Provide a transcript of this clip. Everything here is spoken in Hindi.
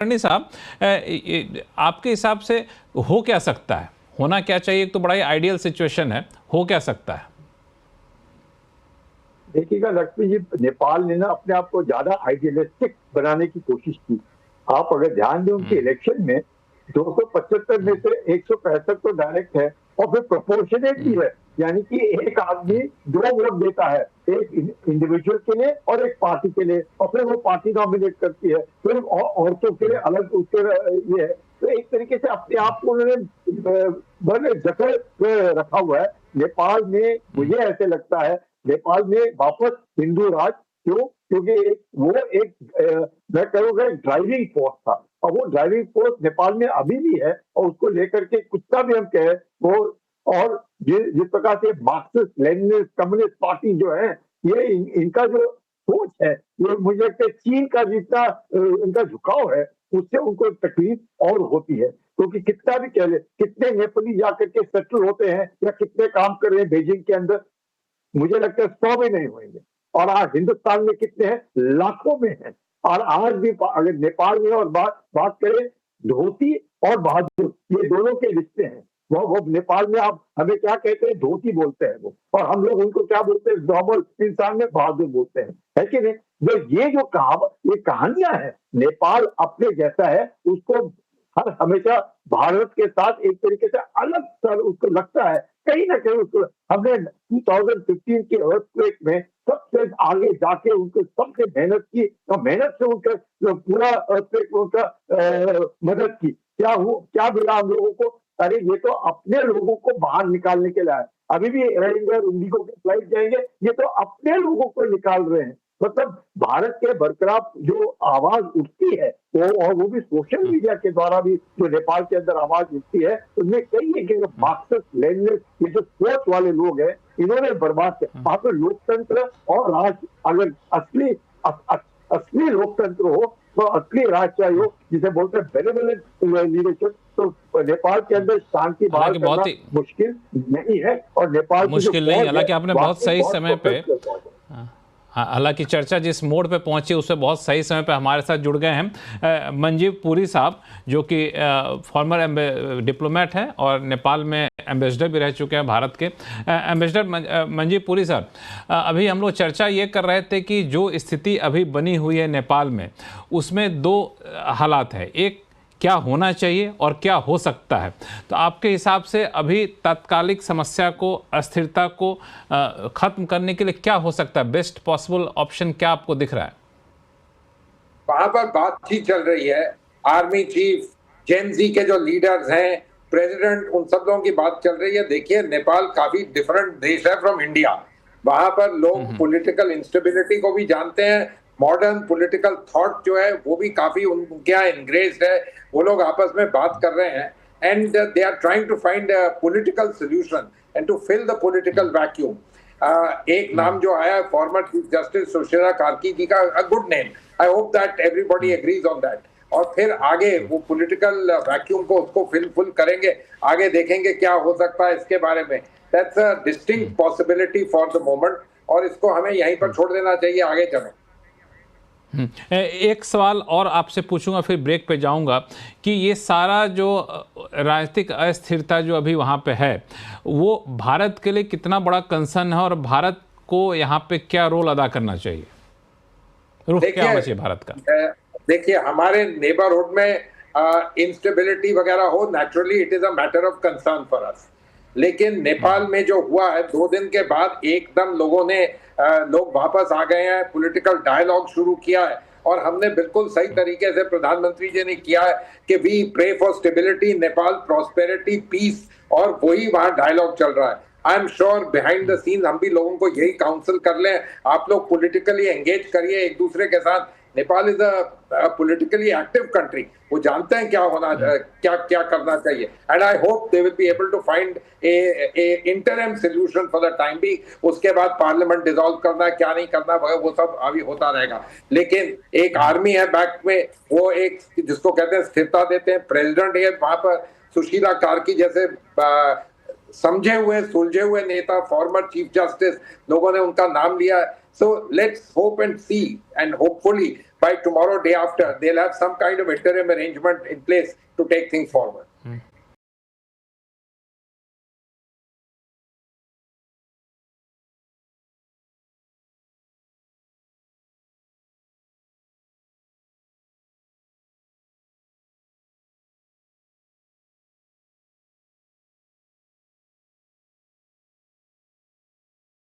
कुलकर्णी साहब, आपके हिसाब से हो क्या सकता है, होना क्या चाहिए? एक तो बड़ा ही आइडियल सिचुएशन है, हो क्या सकता है? देखिएगा लक्ष्मी जी, नेपाल ने ना अपने आप को ज्यादा आइडियलिस्टिक बनाने की कोशिश की। आप अगर ध्यान दें उनके इलेक्शन में 275 में से 165 तो डायरेक्ट है और फिर प्रोपोर्शनेट भी है, यानी कि एक आदमी 2 वोट देता है, एक इंडिविजुअल के लिए और एक पार्टी के लिए, और फिर वो पार्टी नॉमिनेट करती है, फिर औरतों के लिए अलग उसके ये है। तो एक तरीके से अपने आप को उन्होंने जकड़ रखा हुआ है। नेपाल में मुझे ऐसे लगता है नेपाल में वापस हिंदू राज, क्यों? क्योंकि वो एक मैं कहूँगा ड्राइविंग फोर्स था, और वो ड्राइविंग फोर्स नेपाल में अभी भी है, और उसको लेकर के कुछ का भी हम कहें वो, और जिस प्रकार से मार्क्सिस्ट लेनिनिस्ट कम्युनिस्ट पार्टी जो है, ये इनका जो सोच है, ये मुझे लगता है चीन का जितना इनका झुकाव है, उससे उनको तकलीफ और होती है। क्योंकि कितना भी कह ले, कितने नेपाली जाकर के सेटल होते हैं या कितने काम कर रहे हैं बीजिंग के अंदर, मुझे लगता है 100 भी नहीं होंगे। और आज हिंदुस्तान में कितने हैं? लाखों में हैं। और आज भी अगर नेपाल में और बात करें, धोती और बहादुर, ये दोनों के रिश्ते हैं। वो नेपाल में आप हमें क्या कहते हैं? धोती बोलते हैं वो, और हम लोग उनको क्या बोलते हैं? नॉर्मल इंसान में बहादुर बोलते हैं, है कि नहीं? ये जो ये कहानियां हैं, नेपाल अपने जैसा है, उसको हर हमेशा भारत के साथ एक तरीके से अलग सर उसको लगता है, कहीं ना कहीं उसको। हमने 2015 के अर्थक्वेक में सबसे आगे जाके उनको सबसे मेहनत की, और मेहनत से उनका पूरा अर्थक्वेक उनका मदद की। क्या मिला हम लोगों को? अरे ये तो अपने लोगों को बाहर निकालने के लिए आए। अभी भी एयर इंडिया और इंडिगो के फ्लाइट जाएंगे, ये तो अपने लोगों को निकाल रहे हैं। मतलब भारत के बरकरार जो आवाज उठती है, और वो भी सोशल मीडिया के द्वारा भी जो नेपाल के अंदर आवाज उठती है, उनमें कई एक मार्क्सिस्ट लेनिनिस्ट ये जो सोच वाले लोग हैं, इन्होंने बर्बाद किया। वहां पर लोकतंत्र और राज, अगर असली लोकतंत्र हो तो असली राज चाहिए हो, जिसे बोलते हैं बेनेवोलेंट लीडरशिप, तो नेपाल के अंदर शांति बहाल करना मुश्किल नहीं है। और नेपाल मुश्किल नहीं, हालांकि आपने बहुत सही समय पे, हालांकि चर्चा जिस मोड़ पे पहुंची उससे बहुत सही समय पे हमारे साथ जुड़ गए हैं मंजीव पुरी साहब, जो कि फॉर्मर डिप्लोमेट हैं और नेपाल में एम्बेसडर भी रह चुके हैं भारत के। एम्बेसडर मंजीव पुरी साहब, अभी हम लोग चर्चा ये कर रहे थे कि जो स्थिति अभी बनी हुई है नेपाल में, उसमें 2 हालात है, एक क्या होना चाहिए और क्या हो सकता है। तो आपके हिसाब से अभी तात्कालिक समस्या को, अस्थिरता को खत्म करने के लिए क्या हो सकता है? बेस्ट पॉसिबल ऑप्शन क्या आपको दिख रहा है? वहां पर बातचीत चल रही है, आर्मी चीफ, जेनजी के जो लीडर्स हैं, प्रेसिडेंट, उन सब लोगों की बात चल रही है। देखिए, नेपाल काफी डिफरेंट देश है फ्रॉम इंडिया। वहां पर लोग पॉलिटिकल इंस्टेबिलिटी को भी जानते हैं, मॉडर्न पॉलिटिकल थॉट जो है वो भी काफी उनके यहाँ इंग्रेस्ड है। वो लोग आपस में बात कर रहे हैं, and they are trying to find a political solution and to fill the political vacuum. एक नाम जो आया, former chief justice Sushila Karki ji का, a good name, I hope that everybody agrees on that. और फिर आगे वो पॉलिटिकल वैक्यूम को उसको फिल करेंगे, आगे देखेंगे क्या हो सकता है इसके बारे में। That's a distinct possibility for the moment, और इसको हमें यहीं पर छोड़ देना चाहिए, आगे चलें। एक सवाल और आपसे पूछूंगा, फिर ब्रेक पे जाऊंगा, कि ये सारा जो राजनीतिक अस्थिरता जो अभी वहाँ पे है, वो भारत के लिए कितना बड़ा कंसर्न है, और भारत को यहाँ पे क्या रोल अदा करना चाहिए? रुख क्या होना चाहिए भारत का? देखिए, हमारे नेबरहुड में इंस्टेबिलिटी वगैरह हो, naturally it is a matter of concern for us. लेकिन नेपाल में जो हुआ है, 2 दिन के बाद एकदम लोग वापस आ गए हैं, पॉलिटिकल डायलॉग शुरू किया है, और हमने बिल्कुल सही तरीके से, प्रधानमंत्री जी ने किया है कि we pray for stability, Nepal prosperity, peace, और वही वहां डायलॉग चल रहा है। I am sure behind the scene हम भी लोगों को यही काउंसिल कर लें, आप लोग पॉलिटिकली एंगेज करिए एक दूसरे के साथ। Nepal is a politically active country, वो जानते हैं क्या होना, क्या करना चाहिए, and I hope they will be able to find a interim solution for the time बी। उसके बाद पार्लियामेंट डिसॉल्व करना, क्या नहीं करना, वो सब अभी होता रहेगा। लेकिन एक आर्मी है बैक में, वो एक जिसको कहते हैं स्थिरता देते हैं, प्रेसिडेंट है वहां पर, सुशीला कार्की जैसे समझे हुए सुलझे हुए नेता, फॉर्मर चीफ जस्टिस, लोगों ने उनका नाम लिया। So let's hope and see, and hopefully by tomorrow, day after, they'll have some kind of interim arrangement in place to take things forward.